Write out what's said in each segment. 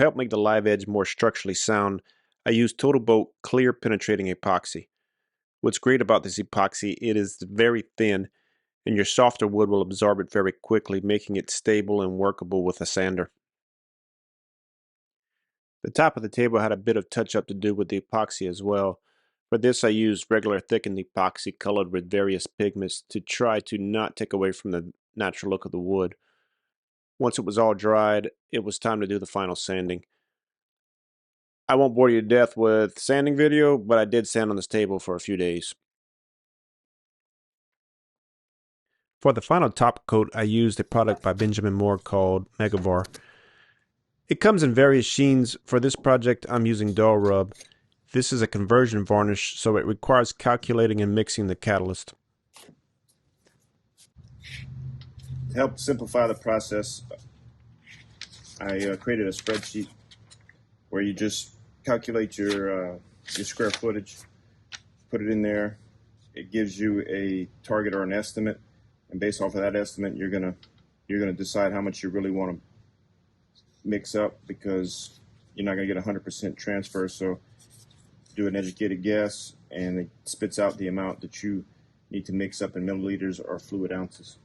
help make the live edge more structurally sound, I use Total Boat clear penetrating epoxy. What's great about this epoxy, it is very thin, and your softer wood will absorb it very quickly, making it stable and workable with a sander. The top of the table had a bit of touch-up to do with the epoxy as well. For this I used regular thickened epoxy colored with various pigments to try to not take away from the natural look of the wood. Once it was all dried, it was time to do the final sanding. I won't bore you to death with sanding video, but I did sand on this table for a few days. For the final top coat, I used a product by Benjamin Moore called Megavar. It comes in various sheens. For this project, I'm using Dull Rub. This is a conversion varnish, so it requires calculating and mixing the catalyst. To help simplify the process, I created a spreadsheet where you just calculate your square footage, put it in there. It gives you a target or an estimate, and based off of that estimate, you're gonna decide how much you really want to mix up, because you're not gonna get 100% transfer. So do an educated guess, and it spits out the amount that you need to mix up in milliliters or fluid ounces.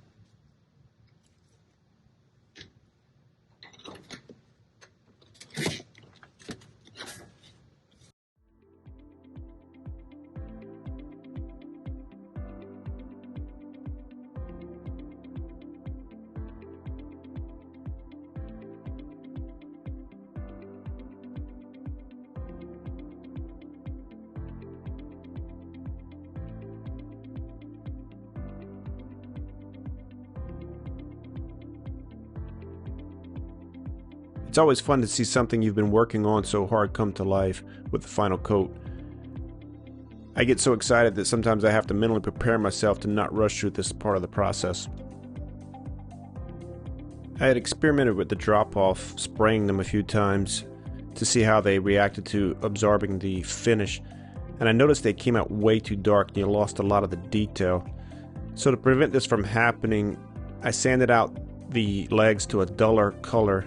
It's always fun to see something you've been working on so hard come to life with the final coat. I get so excited that sometimes I have to mentally prepare myself to not rush through this part of the process. I had experimented with the drop-off, spraying them a few times to see how they reacted to absorbing the finish, and I noticed they came out way too dark and you lost a lot of the detail. So to prevent this from happening, I sanded out the legs to a duller color,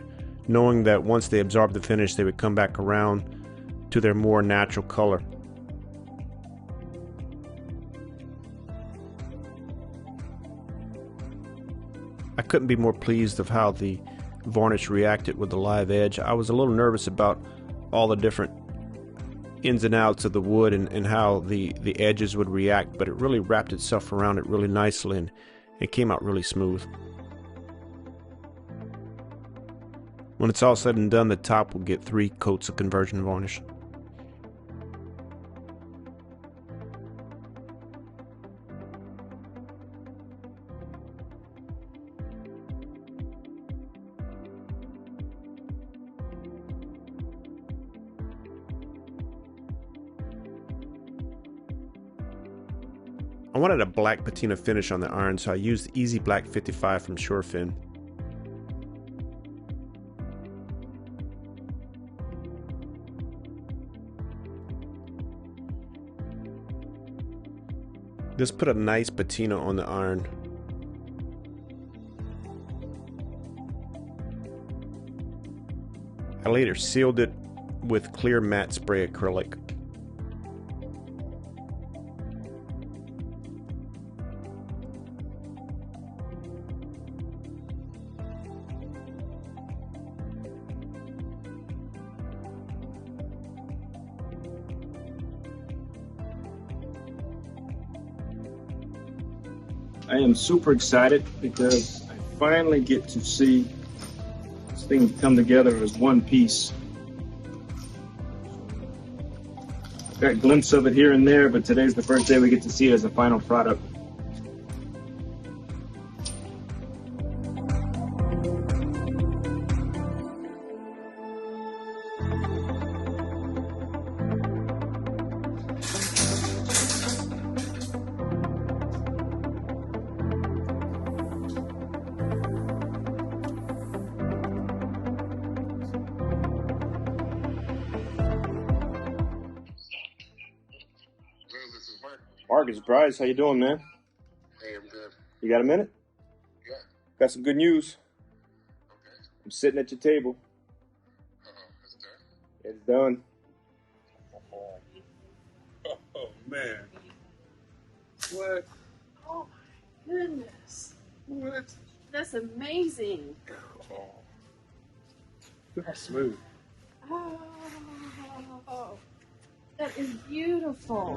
knowing that once they absorbed the finish they would come back around to their more natural color. I couldn't be more pleased of how the varnish reacted with the live edge. I was a little nervous about all the different ins and outs of the wood and how the edges would react, but it really wrapped itself around it really nicely and it came out really smooth. When it's all said and done, the top will get 3 coats of conversion varnish. I wanted a black patina finish on the iron, so I used Easy Black 55 from Surefin. This put a nice patina on the iron. I later sealed it with clear matte spray acrylic. I am super excited because I finally get to see this thing come together as one piece. Got a glimpse of it here and there, but today's the first day we get to see it as a final product. Marcus, Bryce, how you doing, man? Hey, I'm good. You got a minute? Yeah. Got some good news. Okay. I'm sitting at your table. Uh-oh. It's done. Oh man. What? Oh my goodness. What? That's amazing. Oh. That's smooth. Oh, that is beautiful.